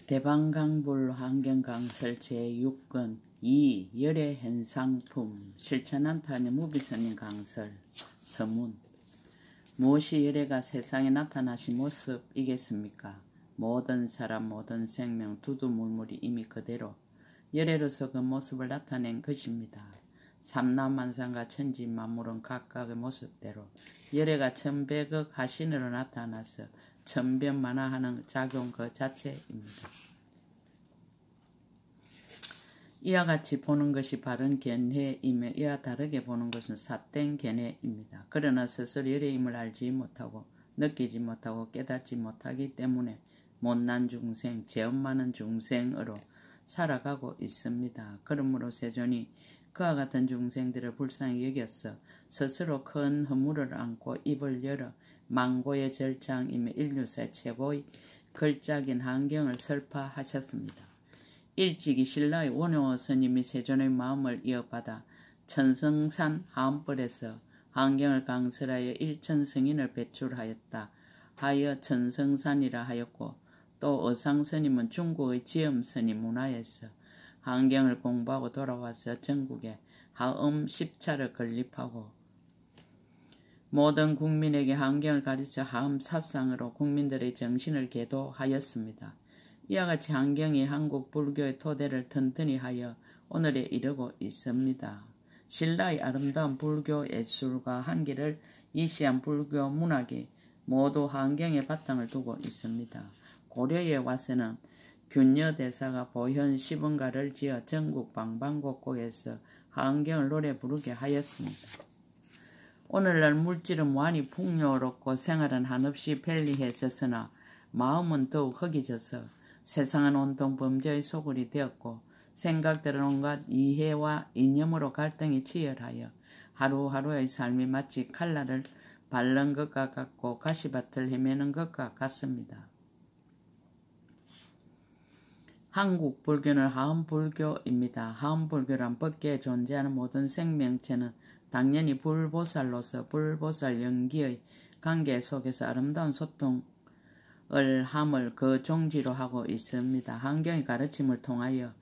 대방강불 환경강설 제6권 2. 열의 현상품 실천한타니 무비선인 강설 서문. 무엇이 열애가 세상에 나타나신 모습이겠습니까? 모든 사람 모든 생명 두두물물이 이미 그대로 열애로서 그 모습을 나타낸 것입니다. 삼라만상과 천지 만물은 각각의 모습대로 열애가 천백억 하신으로 나타나서 천변만화하는 작용 그 자체입니다. 이와 같이 보는 것이 바른 견해이며 이와 다르게 보는 것은 삿된 견해입니다. 그러나 스스로 열애임을 알지 못하고 느끼지 못하고 깨닫지 못하기 때문에 못난 중생, 죄업 많은 중생으로 살아가고 있습니다. 그러므로 세존이 그와 같은 중생들을 불쌍히 여겨서 스스로 큰 허물을 안고 입을 열어 망고의 절장이며 인류사의 최고의 걸작인 환경을 설파하셨습니다. 일찍이 신라의 원효 스님이 세존의 마음을 이어받아 천성산 하암벌에서 환경을 강설하여 일천승인을 배출하였다 하여 천성산이라 하였고, 또 의상스님은 중국의 지엄스님 문화에서 환경을 공부하고 돌아와서 전국에 하음 10차를 건립하고 모든 국민에게 환경을 가르쳐 하음 사상으로 국민들의 정신을 계도하였습니다. 이와 같이 환경이 한국 불교의 토대를 튼튼히 하여 오늘에 이르고 있습니다. 신라의 아름다운 불교 예술과 한계를 이시한 불교 문학이 모두 환경에 바탕을 두고 있습니다. 고려에 와서는 균여대사가 보현 시분가를 지어 전국 방방곡곡에서 환경을 노래 부르게 하였습니다. 오늘날 물질은 무한히 풍요롭고 생활은 한없이 편리해졌으나 마음은 더욱 허기져서 세상은 온통 범죄의 소굴이 되었고 생각들은 온갖 이해와 이념으로 갈등이 치열하여 하루하루의 삶이 마치 칼날을 밟는 것과 같고 가시밭을 헤매는 것과 같습니다. 한국 불교는 하음불교입니다. 하음불교란 법계에 존재하는 모든 생명체는 당연히 불보살로서 불보살 연기의 관계 속에서 아름다운 소통을 함을 그 종지로 하고 있습니다. 환경의 가르침을 통하여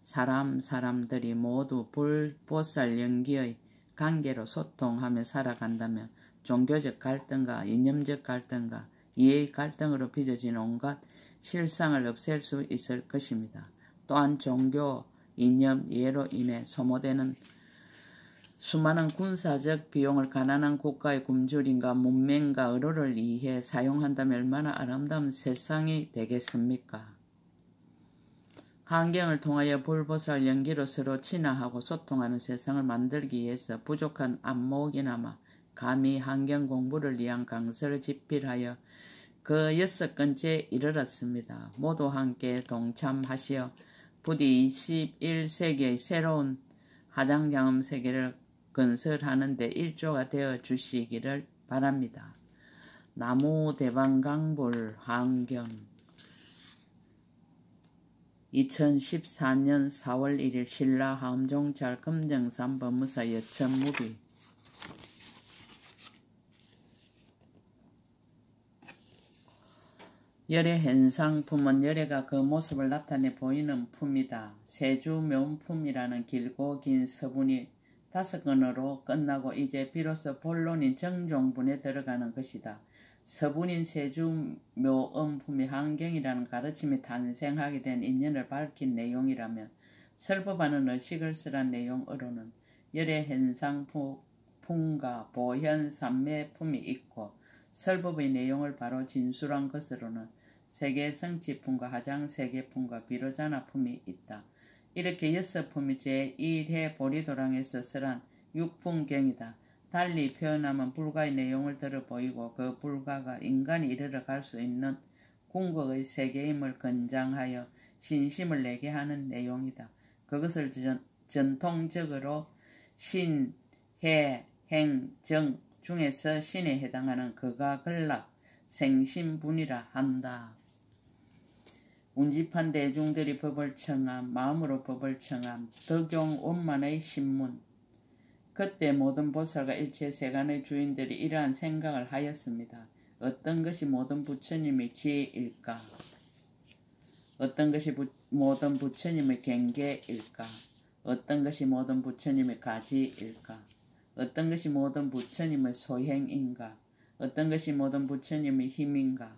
사람들이 모두 불보살 연기의 관계로 소통하며 살아간다면 종교적 갈등과 이념적 갈등과 이해의 갈등으로 빚어진 온갖 실상을 없앨 수 있을 것입니다. 또한 종교, 이념, 이해로 인해 소모되는 수많은 군사적 비용을 가난한 국가의 굶주림과 문맹과 의로를 위해 사용한다면 얼마나 아름다운 세상이 되겠습니까? 환경을 통하여 불보살 연기로 서로 친화하고 소통하는 세상을 만들기 위해서 부족한 안목이나마 감히 환경 공부를 위한 강서를 집필하여 그 6건째에 이르렀습니다. 모두 함께 동참하시어 부디 21세기의 새로운 화장경험 세계를 건설하는 데 일조가 되어 주시기를 바랍니다. 나무 대방강불 환경 2014년 4월 1일 신라 함종찰 금정산 법무사 여천무비. 열의 현상품은 열애가 그 모습을 나타내 보이는 품이다. 세주명품이라는 길고 긴 서문이 5건으로 끝나고 이제 비로소 본론인 정종분에 들어가는 것이다. 서문인 세주묘음품이 환경이라는 가르침이 탄생하게 된 인연을 밝힌 내용이라면 설법하는 의식을 쓰란 내용으로는 열의 현상품과 보현 삼매품이 있고, 설법의 내용을 바로 진술한 것으로는 세계성취품과 하장세계품과 비로자나품이 있다. 이렇게 6품이 제1회 보리도랑에서 설한 6품경이다. 달리 표현하면 불가의 내용을 들어 보이고 그 불가가 인간이 이르러 갈 수 있는 궁극의 세계임을 권장하여 신심을 내게 하는 내용이다. 그것을 전통적으로 신, 해, 행, 정 중에서 신에 해당하는 거가 걸락, 생신분이라 한다. 운집한 대중들이 법을 청함, 마음으로 법을 청함, 덕용 원만의 신문. 그때 모든 보살과 일체 세간의 주인들이 이러한 생각을 하였습니다. 어떤 것이 모든 부처님의 지혜일까? 어떤 것이 모든 부처님의 경계일까? 어떤 것이 모든 부처님의 가지일까? 어떤 것이 모든 부처님의 소행인가? 어떤 것이 모든 부처님의 힘인가?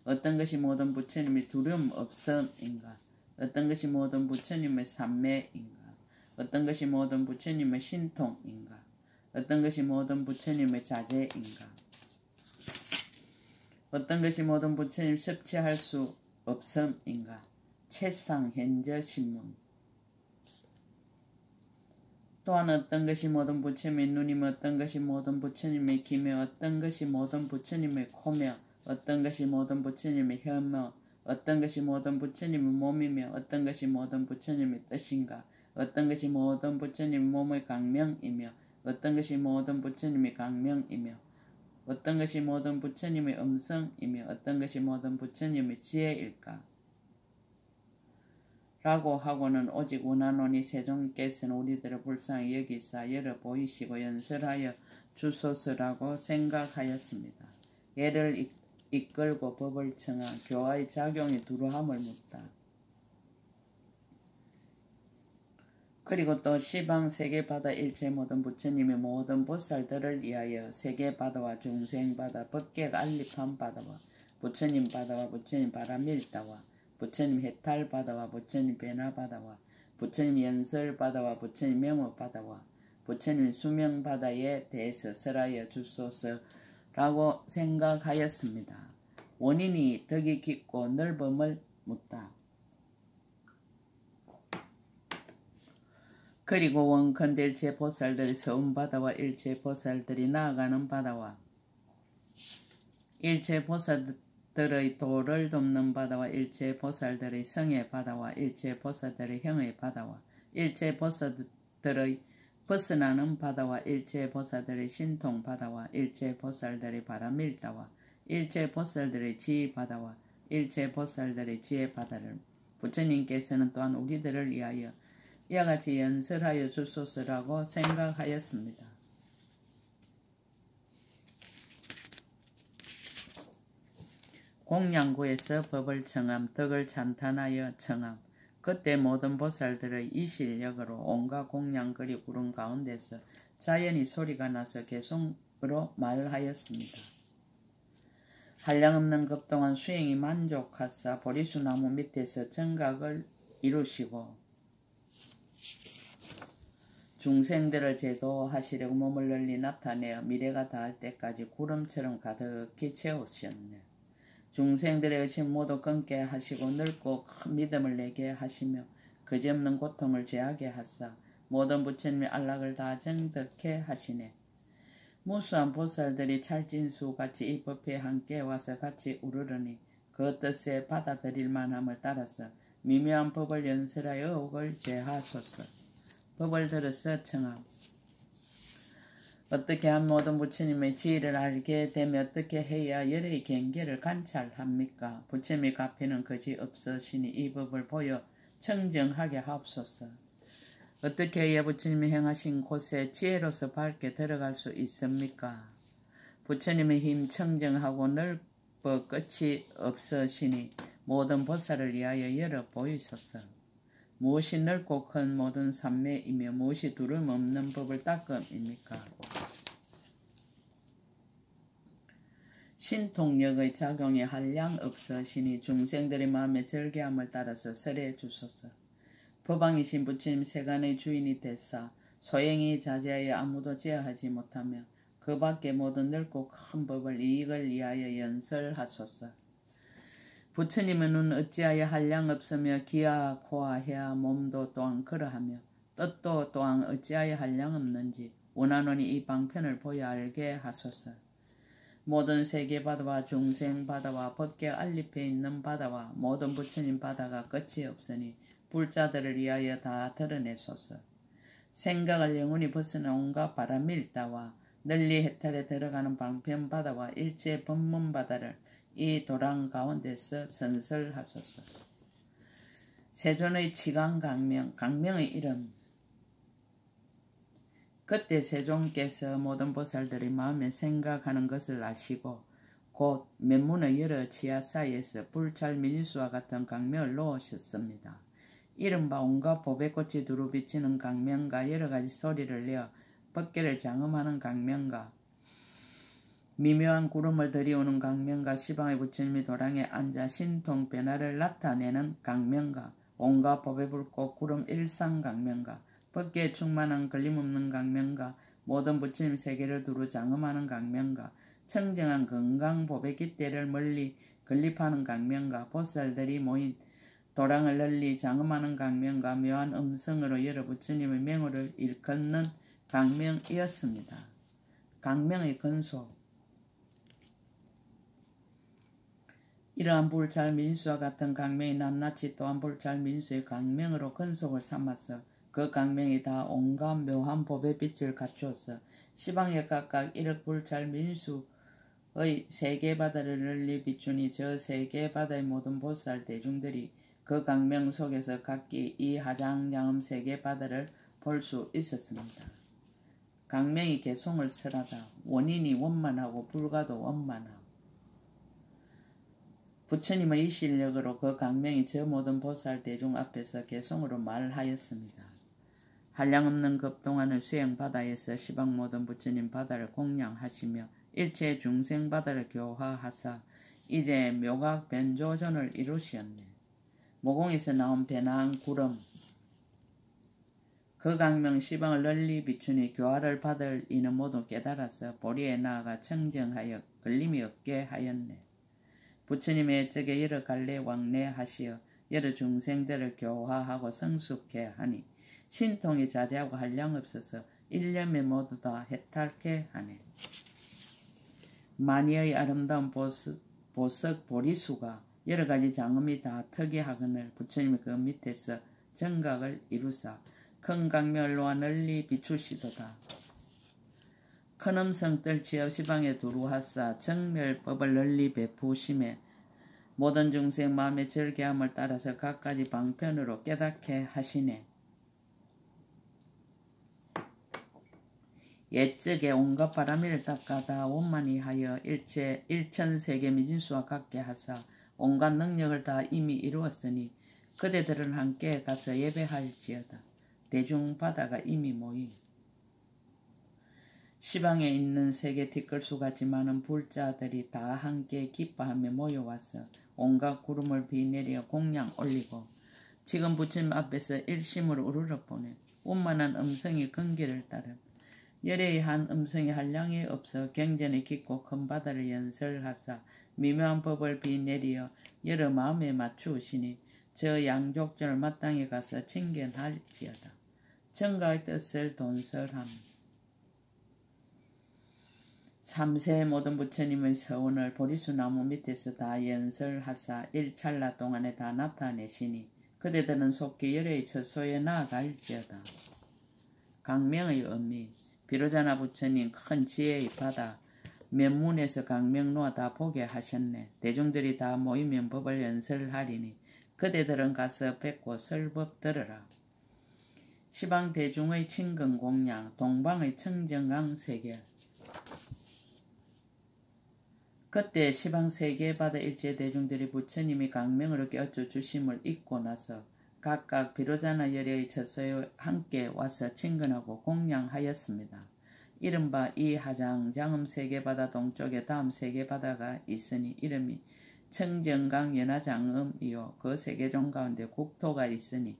어떤 것이 모든 부처님의 두려움 없음인가? 어떤 것이 모든 부처님의 삼매인가? 어떤 것이 모든 부처님의 신통인가? 어떤 것이 모든 부처님의 자제인가? 어떤 것이 모든 부처님 섭취할 수 없음인가? 채상 현저 신문. 또한 어떤 것이 모든 부처님의 눈이며 어떤 것이 모든 부처님의 귀며 어떤 것이 모든 부처님의 코며 어떤 것이 모든 부처님의 혀며 어떤 것이 모든 부처님의 몸이며 어떤 것이 모든 부처님의 뜻인가? 어떤 것이 모든 부처님의 몸의 강명이며 어떤 것이 모든 부처님의 강명이며 어떤 것이 모든 부처님의 음성이며 어떤 것이 모든 부처님의 지혜일까? 라고 하고는 오직 원하노니 세종께서는 우리들을 불쌍히 여기사 열어 보이시고 연설하여 주소서라고 생각하였습니다. 예를 이끌고 법을 청하 교화의 작용이 두루함을 묻다. 그리고 또 시방 세계바다 일체 모든 부처님의 모든 보살들을 위하여 세계바다와 중생바다 법객 알립한 바다와 부처님 바다와 부처님 바라밀다와 부처님 해탈바다와 부처님 베나바다와 부처님 연설바다와 부처님 명호바다와 부처님 수명바다에 대해서 설하여 주소서라고 생각하였습니다. 원인이 덕이 깊고 넓음을 묻다. 그리고 원컨대 일체 보살들이 서운 바다와 일체 보살들이 나아가는 바다와 일체 보살들의 도를 돕는 바다와 일체 보살들의 성의 바다와 일체 보살들의 형의 바다와 일체 보살들의 벗어나는 바다와 일체 보살들의 신통 바다와 일체 보살들의 바라밀다와 일체 보살들의 지혜 바다와 일체 보살들의 지혜 바다를 부처님께서는 또한 우리들을 위하여 이와 같이 연설하여 주소서라고 생각하였습니다. 공양구에서 법을 청함, 덕을 찬탄하여 청함. 그때 모든 보살들의 이 실력으로 온갖 공양거리 구름 가운데서 자연히 소리가 나서 개성으로 말하였습니다. 한량없는 급동안 수행이 만족하사 보리수나무 밑에서 정각을 이루시고 중생들을 제도하시려고 몸을 널리 나타내어 미래가 닿을 때까지 구름처럼 가득히 채우셨네. 중생들의 의심 모두 끊게 하시고 넓고 큰 믿음을 내게 하시며 그지없는 고통을 제하게 하사 모든 부처님의 안락을 다 정득해 하시네. 무수한 보살들이 찰진수같이 이 법회에 함께 와서 같이 우르르니 그 뜻에 받아들일 만함을 따라서 미묘한 법을 연설하여 의혹을 제하소서. 법을 들어서 청함. 어떻게 하면 모든 부처님의 지혜를 알게 되며 어떻게 해야 열의 경계를 관찰합니까? 부처님의 가피는 그지 없으시니 이 법을 보여 청정하게 하옵소서. 어떻게 해야 부처님이 행하신 곳에 지혜로서 밝게 들어갈 수 있습니까? 부처님의 힘 청정하고 넓어 끝이 없으시니 모든 보살을 위하여 열어 보이소서. 무엇이 넓고 큰 모든 삼매이며 무엇이 두름 없는 법을 닦음입니까? 신통력의 작용이 한량 없으시니 중생들의 마음에 절개함을 따라서 설해 주소서. 법왕이신 부처님 세간의 주인이 되사 소행이 자제하여 아무도 제어하지 못하며 그 밖에 모든 넓고 큰 법을 이익을 위하여 연설하소서. 부처님의 눈 어찌하여 한량 없으며 귀와 코와 혀와 몸도 또한 그러하며 뜻도 또한 어찌하여 한량 없는지 원하노니 이 방편을 보여 알게 하소서. 모든 세계바다와 중생바다와 법계 안립해 있는 바다와 모든 부처님 바다가 끝이 없으니 불자들을 위하여 다 드러내소서. 생각을 영원히 벗어나 온갖 바라밀다와 널리 해탈에 들어가는 방편바다와 일체 법문바다를 이 도랑 가운데서 선설하소서. 세존의 치강강명, 강명의 이름. 그때 세종께서 모든 보살들의 마음에 생각하는 것을 아시고 곧 맨문의 여러 지하 사이에서 불찰 민수와 같은 강명을 놓으셨습니다. 이른바 온갖 보배꽃이 두루 비치는 강명과 여러가지 소리를 내어 법계를 장엄하는 강명과 미묘한 구름을 들이오는 강명과 시방의 부처님이 도랑에 앉아 신통 변화를 나타내는 강명과 온갖 법의 불꽃 구름 일상 강명과 법계에 충만한 걸림없는 강명과 모든 부처님 세계를 두루 장엄하는 강명과 청정한 건강 법의 깃대를 멀리 건립하는 강명과 보살들이 모인 도랑을 널리 장엄하는 강명과 묘한 음성으로 여러 부처님의 명호를 일컫는 강명이었습니다. 강명의 근소. 이러한 불찰 민수와 같은 강명이 낱낱이 또한 불찰 민수의 강명으로 근속을 삼아서 그 강명이 다 온갖 묘한 법의 빛을 갖추어서 시방에 각각 일억 불찰 민수의 세계바다를 널리 비추니 저 세계바다의 모든 보살 대중들이 그 강명 속에서 각기 이 하장장엄 세계바다를 볼 수 있었습니다. 강명이 개송을 설하다. 원인이 원만하고 불가도 원만하고 부처님의 이 실력으로 그 강명이 저 모든 보살 대중 앞에서 개송으로 말하였습니다. 한량없는 급동안의 수행 바다에서 시방 모든 부처님 바다를 공양하시며 일체 중생 바다를 교화하사 이제 묘각 변조전을 이루시었네. 모공에서 나온 변화한 구름 그 강명 시방을 널리 비추니 교화를 받을 이는 모두 깨달아서 보리에 나아가 청정하여 걸림이 없게 하였네. 부처님의 적에 여러 갈래 왕래하시어 여러 중생들을 교화하고 성숙해 하니 신통이 자제하고 한량없어서 일념에 모두 다 해탈케 하네. 만이의 아름다운 보석 보리수가 여러 가지 장엄이 다 특이하거늘 부처님이 그 밑에서 정각을 이루사 큰 강명을 놓아 널리 비추시도다. 큰 음성 떨치어 시방에 두루하사 정멸법을 널리 베푸심에 모든 중생 마음의 절개함을 따라서 각가지 방편으로 깨닫게 하시네. 옛적에 온갖 바람이를 닦아 다 원만히 하여 일체 일천세계 미진수와 같게 하사 온갖 능력을 다 이미 이루었으니 그대들은 함께 가서 예배할지어다. 대중바다가 이미 모임. 시방에 있는 세계 티끌수같이 많은 불자들이 다 함께 기뻐하며 모여와서 온갖 구름을 비내려 공양 올리고 지금 부처님 앞에서 일심으로 우르르 보내 원만한 음성이 근기를 따름 열애의 한 음성이 한량이 없어 경전의 깊고 큰 바다를 연설하사 미묘한 법을 비내리어 여러 마음에 맞추시니 저 양족절 마땅히 가서 칭견할지어다. 정가의 뜻을 돈설함. 3세 모든 부처님의 서원을 보리수나무 밑에서 다 연설하사 일찰나 동안에 다 나타내시니 그대들은 속히 열애의 처소에 나아갈지어다. 강명의 의미. 비로자나 부처님 큰 지혜의 바다 면문에서 강명 놓아 다 보게 하셨네. 대중들이 다 모이면 법을 연설하리니 그대들은 가서 뵙고 설법 들으라. 시방 대중의 친근 공양 동방의 청정강 세계. 그때 시방 세계바다 일체 대중들이 부처님이 강명으로 깨우쳐 주심을 잊고 나서 각각 비로자나 열애의 처소에 함께 와서 친근하고 공양하였습니다. 이른바 이 하장장음 세계바다 동쪽에 다음 세계바다가 있으니 이름이 청정강 연화장음이요 그 세계종 가운데 국토가 있으니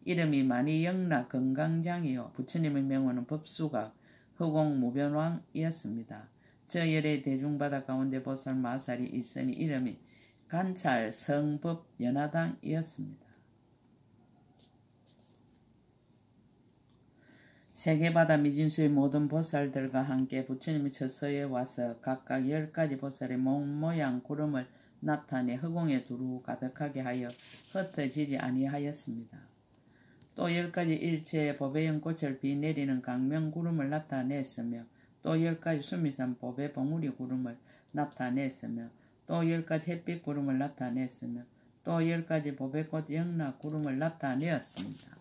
이름이 만이영락 건강장이요 부처님의 명호는 법수가 허공무변왕이었습니다. 저 열의 대중바다 가운데 보살 마살이 있으니 이름이 간찰 성법 연화당이었습니다. 세계바다 미진수의 모든 보살들과 함께 부처님의 처소에 와서 각각 10가지 보살의 몸 모양 구름을 나타내 허공에 두루 가득하게 하여 흩어지지 아니하였습니다. 또 10가지 일체의 법의 연꽃을 비내리는 강명구름을 나타냈으며 또 10가지 수미산 법의 봉우리 구름을 나타냈으며 또 10가지 햇빛 구름을 나타냈으며 또 10가지 법의 꽃 영락 구름을 나타내었습니다.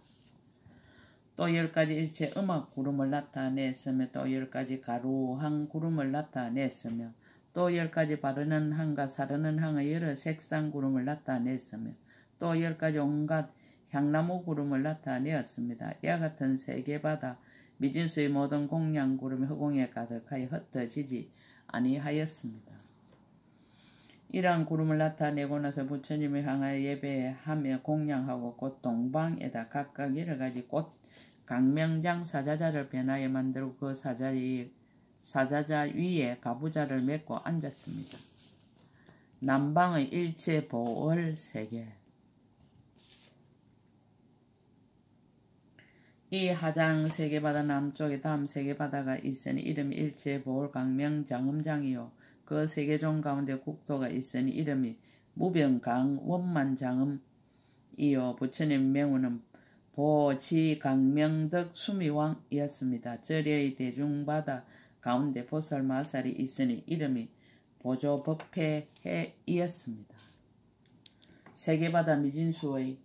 또 10가지 일체 음악 구름을 나타냈으며 또 10가지 가루한 구름을 나타냈으며 또 10가지 바르는 항과 사르는 항의 여러 색상 구름을 나타냈으며 또 10가지 온갖 향나무 구름을 나타내었습니다. 이와 같은 세계바다 미진수의 모든 공양 구름이 허공에 가득하여 흩어지지 아니하였습니다. 이러한 구름을 나타내고 나서 부처님을 향하여 예배하며 공양하고 곧 동방에다 각각 여러 가지 꽃 강명장 사자자를 변하여 만들고 그 사자자 위에 가부좌를 메고 앉았습니다. 남방의 일체 보월 세계. 이 하장 세계바다 남쪽에 다음 세계바다가 있으니 이름이 일체 보월 강명장음장이요 그 세계종 가운데 국토가 있으니 이름이 무병강 원만장음이요 부처님 명우는 보지 강명덕 수미왕이었습니다. 저리의 대중바다 가운데 보살마살이 있으니 이름이 보조법회해이었습니다. 세계바다 미진수의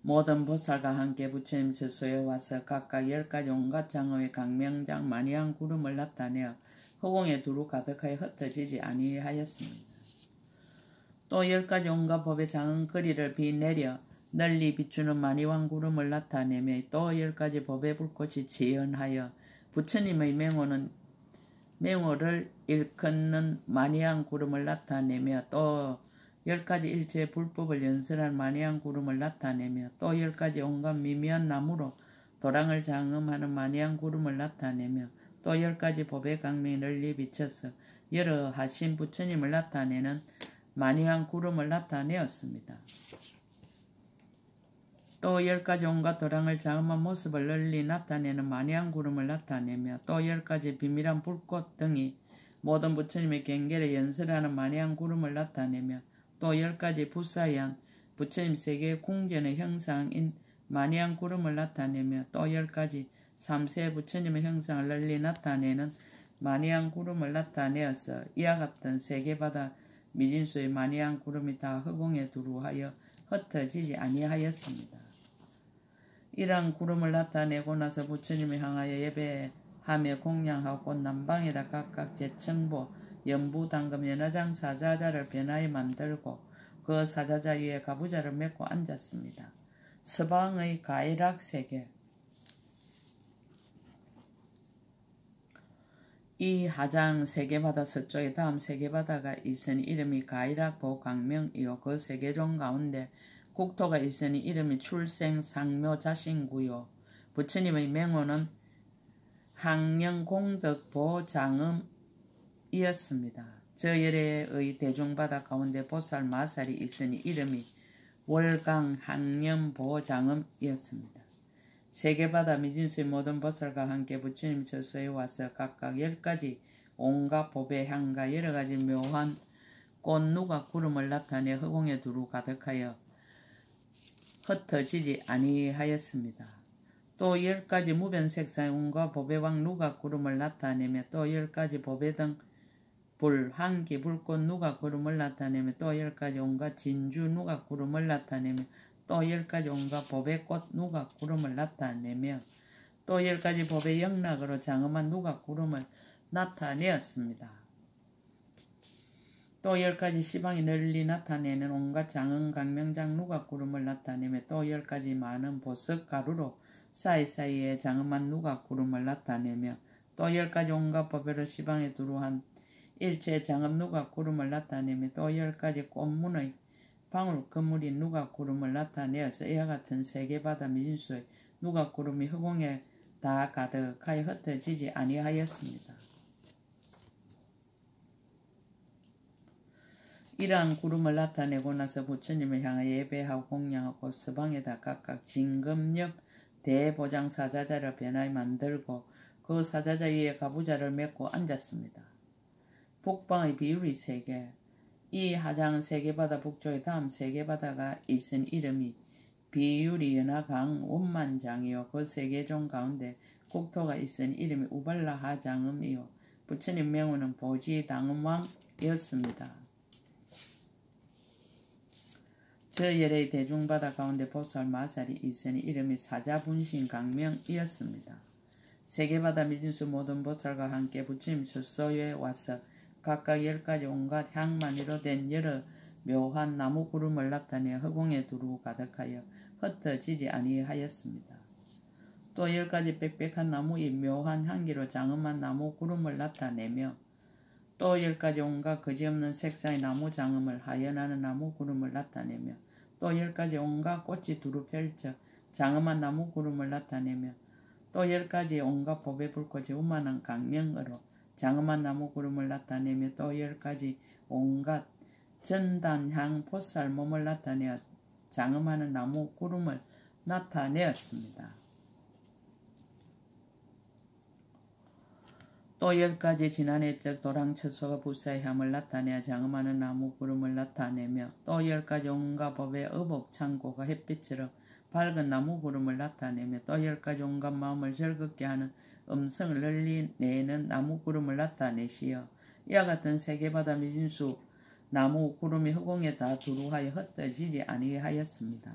모든 보살과 함께 부처님 처소에 와서 각각 10가지 온갖 장엄의 강명장 만이한 구름을 나타내어 허공에 두루 가득하여 흩어지지 아니하였습니다. 또 10가지 온갖 법의 장은 거리를 비내려 널리 비추는 만이왕 구름을 나타내며 또 10가지 법의 불꽃이 지연하여 부처님의 맹호를 일컫는 만이왕 구름을 나타내며 또 10가지 일체의 불법을 연설한 만이왕 구름을 나타내며 또 10가지 온갖 미미한 나무로 도랑을 장음하는 만이왕 구름을 나타내며 또 10가지 법의 강명이 널리 비쳐서 여러 하신 부처님을 나타내는 만이왕 구름을 나타내었습니다. 또 10가지 온갖 도랑을 장음한 모습을 널리 나타내는 만이왕 구름을 나타내며 또 10가지 비밀한 불꽃 등이 모든 부처님의 경계를 연설하는 만이왕 구름을 나타내며 또 10가지 부사한 부처님 세계의 궁전의 형상인 만이왕 구름을 나타내며 또 10가지 3세 부처님의 형상을 널리 나타내는 만이왕 구름을 나타내어서 이와 같은 세계바다 미진수의 만이왕 구름이 다 허공에 두루하여 흩어지지 아니하였습니다. 이러한 구름을 나타내고 나서 부처님을 향하여 예배하며 공양하고 남방에다 각각 제청보 연부 당금 연화장 사자자를 변하여 만들고 그 사자자 위에 가부좌를 메고 앉았습니다. 서방의 가이락세계. 이 하장 세계바다 서쪽에 다음 세계바다가 있으니 이름이 가이락보 강명이요 그 세계종 가운데 국토가 있으니 이름이 출생 상묘 자신구요 부처님의 명호는 항령공덕보 장음이었습니다. 저 열애의 대중바다 가운데 보살 마살이 있으니 이름이 월강 항령보 장음이었습니다. 세계바다 미진수의 모든 보살과 함께 부처님 처소에 와서 각각 10가지 온갖 법의 향과 여러가지 묘한 꽃 누각 구름을 나타내 허공에 두루 가득하여 흩어지지 아니하였습니다. 또 10가지 무변색상의 온갖 법의 왕 누각 구름을 나타내며 또 10가지 법의 등 불, 한기, 불꽃 누각 구름을 나타내며 또 10가지 온갖 진주 누각 구름을 나타내며 또 10가지 온갖 법의 꽃 누각 구름을 나타내며 또 10가지 법의 영락으로 장엄한 누각 구름을 나타내었습니다. 또 10가지 시방이 널리 나타내는 온갖 장엄 강명장 누각 구름을 나타내며 또 10가지 많은 보석 가루로 사이사이에 장엄한 누각 구름을 나타내며 또 10가지 온갖 법회를 시방에 두루한 일체 장엄 누각 구름을 나타내며 또 10가지 꽃문의 방울 그물인 누각 구름을 나타내어서 이와 같은 세계바다 미진수의 누각 구름이 허공에 다 가득하여 흩어지지 아니하였습니다. 이러한 구름을 나타내고 나서 부처님을 향하여 예배하고 공양하고 서방에다 각각 진금엽 대보장 사자자를 변하여 만들고 그 사자자 위에 가부좌를 메고 앉았습니다. 북방의 비유리 세계. 이 하장 세계바다 북쪽에 다음 세계바다가 있은 이름이 비유리 연화강 원만장이요 그 세계종 가운데 국토가 있은 이름이 우발라 하장음이요 부처님 명호는 보지당음왕이었습니다. 저 열의 대중바다 가운데 보살 마살이 있으니 이름이 사자분신 강명이었습니다. 세계바다 미진수 모든 보살과 함께 부처님 첫소에 와서 각각 10가지 온갖 향만이로 된 여러 묘한 나무 구름을 나타내 허공에 두루 가득하여 흩어지지 아니하였습니다. 또 10가지 빽빽한 나무의 묘한 향기로 장엄한 나무 구름을 나타내며 또 10가지 온갖 그지없는 색상의 나무 장엄을 하연하는 나무 구름을 나타내며 또 10가지 온갖 꽃이 두루 펼쳐 장엄한 나무 구름을 나타내며 또 10가지 온갖 법의 불꽃이 우만한 강명으로 장엄한 나무 구름을 나타내며 또 10가지 온갖 전단향 보살 몸을 나타내어 장엄하는 나무 구름을 나타내었습니다. 또 10가지 지난해적 도랑처소가 불사의 향을 나타내어 장엄하는 나무 구름을 나타내며 또 10가지 온갖 법의 의복 창고가 햇빛처럼 밝은 나무 구름을 나타내며 또 10가지 온갖 마음을 즐겁게 하는 음성을 널리 내는 나무 구름을 나타내시어 이와 같은 세계바다 미진수 나무 구름이 허공에 다 두루하여 흩어지지 아니하였습니다.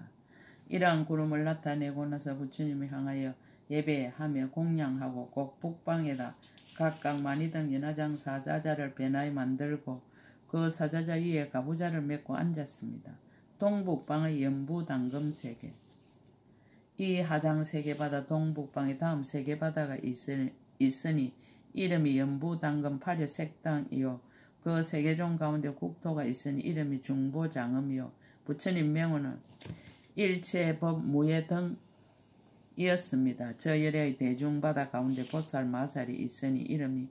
이러한 구름을 나타내고 나서 부처님을 향하여 예배하며 공양하고 꼭 북방에다 각각 마니등 연화장 사자자를 배나에 만들고 그 사자자 위에 가부좌를 메고 앉았습니다. 동북방의 연부당금세계 이 하장 세계바다 동북방의 다음 세계바다가 있으니 이름이 연부당금 8여 색당이요 그 세계종 가운데 국토가 있으니 이름이 중보장엄이요 부처님 명호는 일체법 무예 등이었습니다. 저 열의 대중바다 가운데 보살 마살이 있으니 이름이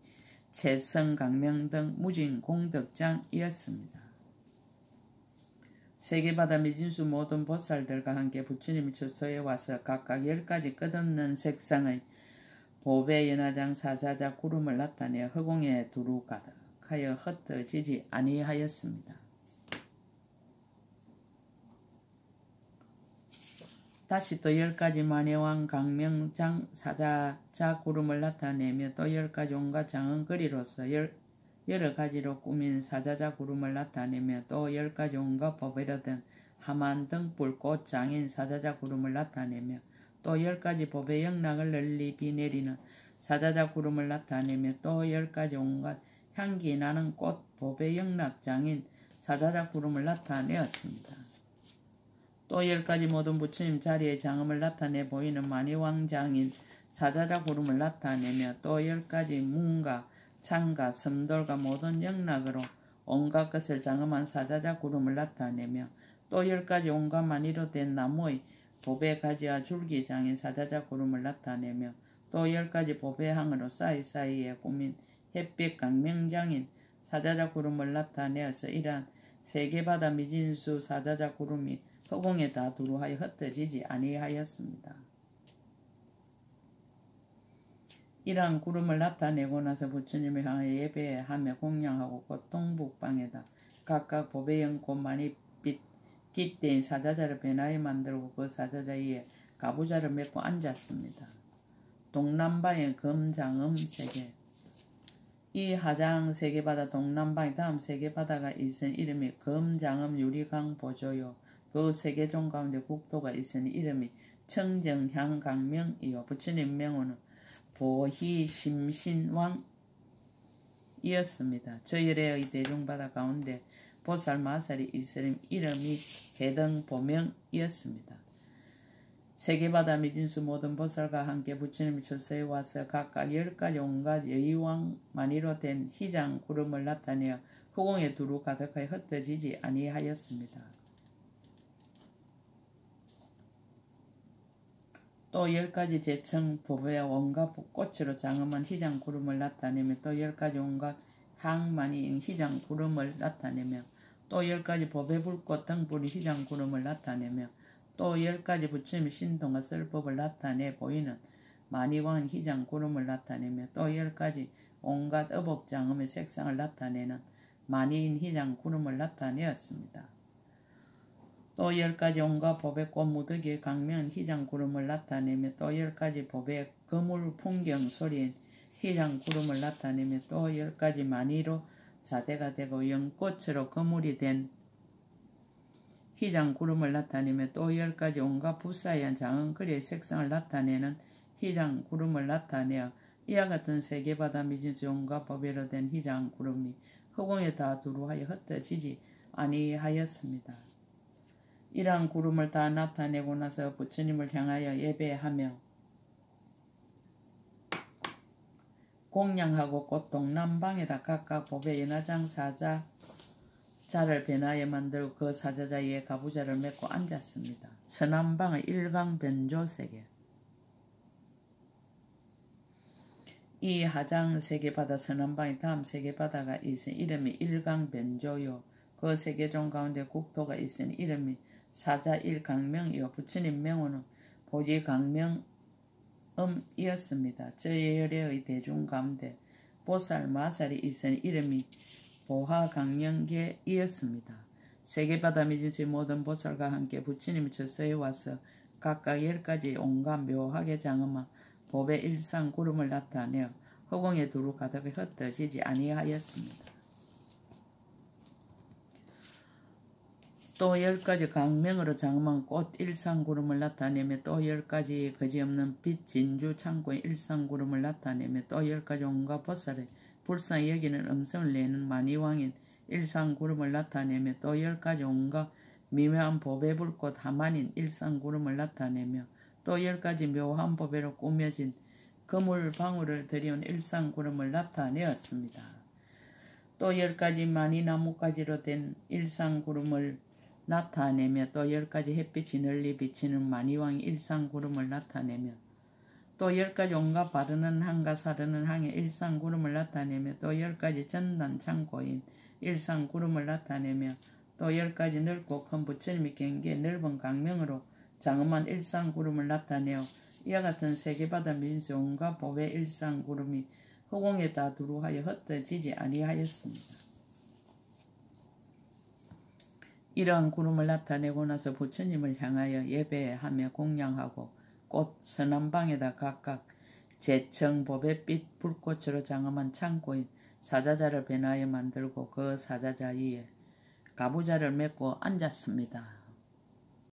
채성강명 등 무진공덕장이었습니다. 세계바다 미진수 모든 보살들과 함께 부처님이 처소에 와서 각각 10가지 끝없는 색상의 보배 연화장 사자자 구름을 나타내 허공에 두루 가득하여 흩어지지 아니하였습니다. 다시 또 10가지 만해왕 강명장 사자자 구름을 나타내며 또 10가지 온갖 장언거리로서 여러 가지로 꾸민 사자자 구름을 나타내며 또 10가지 온갖 법이로 된 하만 등 불꽃 장인 사자자 구름을 나타내며 또 10가지 법의 영락을 널리 비내리는 사자자 구름을 나타내며 또 10가지 온갖 향기 나는 꽃 법의 영락 장인 사자자 구름을 나타내었습니다. 또 10가지 모든 부처님 자리에 장엄을 나타내 보이는 만이왕장인 사자자 구름을 나타내며 또 10가지 문과 창과 섬돌과 모든 영락으로 온갖 것을 장엄한 사자자 구름을 나타내며 또 10가지 온갖 만이로 된 나무의 보배 가지와 줄기 장인 사자자 구름을 나타내며 또 10가지 보배 항으로 사이사이에 꾸민 햇빛 강명장인 사자자 구름을 나타내어서 이러한 세계바다 미진수 사자자 구름이 허공에 다 두루하여 흩어지지 아니하였습니다. 이러한 구름을 나타내고 나서 부처님을 향하여 예배하며 공양하고 곧 동북방에다 각각 보배 연꽃 많이 빛 깃대인 사자자를 배나에 만들고 그 사자자 위에 가부좌를 메고 앉았습니다. 동남방의 금장음 세계 이 하장 세계바다 동남방의 다음 세계바다가 있은 이름이 금장음 유리강 보조요 그 세계종 가운데 국토가 있으니 이름이 청정향강명이요 부처님 명호는 보희심신왕이었습니다. 저 열의 대중바다 가운데 보살 마살이 있으니 이름이 해등보명이었습니다. 세계바다 미진수 모든 보살과 함께 부처님이 처소에 와서 각각 10가지 온갖 여의왕 만이로 된 희장 구름을 나타내어 허공에 두루 가득하여 흩어지지 아니하였습니다. 또 10가지 제청 보배와 온갖 꽃으로 장엄한 희장 구름을 나타내며 또 10가지 온갖 향만이 희장 구름을 나타내며 또 10가지 보배 불꽃 등불이 희장 구름을 나타내며 또 10가지 부처님의 신통과 설법을 나타내 보이는 만이왕 희장 구름을 나타내며 또 10가지 온갖 의복장엄의 색상을 나타내는 만이인 희장 구름을 나타내었습니다. 또 10가지 온갖 법의 꽃 무더기의 강면 희장 구름을 나타내며 또 10가지 법의 거물 풍경 소리인 희장 구름을 나타내며 또 10가지 만이로 자대가 되고 연꽃으로 거물이 된 희장 구름을 나타내며 또 10가지 온갖 부사이한 장언거리의 색상을 나타내는 희장 구름을 나타내어 이와 같은 세계바다 미진수 용과 법외로 된 희장 구름이 허공에 다 두루하여 흩어지지 아니하였습니다. 이러한 구름을 다 나타내고 나서 부처님을 향하여 예배하며 공양하고 곧 동남방에다 각각 법의 연화장 사자자를 변하여 만들고 그 사자자 위에 가부좌를 메고 앉았습니다. 서남방의 일강변조세계. 이 하장 세계바다 서남방의 다음 세계바다가 있으니 이름이 일강변조요. 그 세계종 가운데 국토가 있으니 이름이 사자일강명이요. 부처님 명호는 보지강명음이었습니다. 저열의 대중 가운데 보살 마살이 있으니 이름이 보하강령계이었습니다. 세계바다 미진수의 모든 보살과 함께 부처님이 저서에 와서 각각 10가지 온갖 묘하게 장엄한 법의 일상 구름을 나타내어 허공에 두루 가득히 흩어지지 아니하였습니다. 또 10가지 강명으로 장엄한 꽃 일상구름을 나타내며 또 10가지 거지없는 빛 진주 창고의 일상구름을 나타내며 또 10가지 온갖 보살의 불쌍히 여기는 음성을 내는 만이왕인 일상구름을 나타내며 또 10가지 온갖 미묘한 법의 불꽃 하만인 일상구름을 나타내며 또 10가지 묘한 법회로 꾸며진 그물방울을 들여온 일상구름을 나타내었습니다. 또 10가지 많이 나뭇가지로 된 일상구름을 나타내며 또 10가지 햇빛이 널리 비치는 만이왕의 일상구름을 나타내며 또 10가지 온갖 바르는 항과 사르는 항의 일상구름을 나타내며 또 10가지 전단 창고인 일상구름을 나타내며 또 10가지 넓고 큰 부처님의 경계의 넓은 강명으로 장엄한 일상구름을 나타내어 이와 같은 세계바다 민수 온갖 법의 일상구름이 허공에 다 두루하여 흩어지지 아니하였습니다. 이러한 구름을 나타내고 나서 부처님을 향하여 예배하며 공양하고 꽃 서남방에다 각각 제청 법의빛 불꽃으로 장엄한 창고인 사자자를 변하여 만들고 그 사자자 위에 가부좌를 메고 앉았습니다.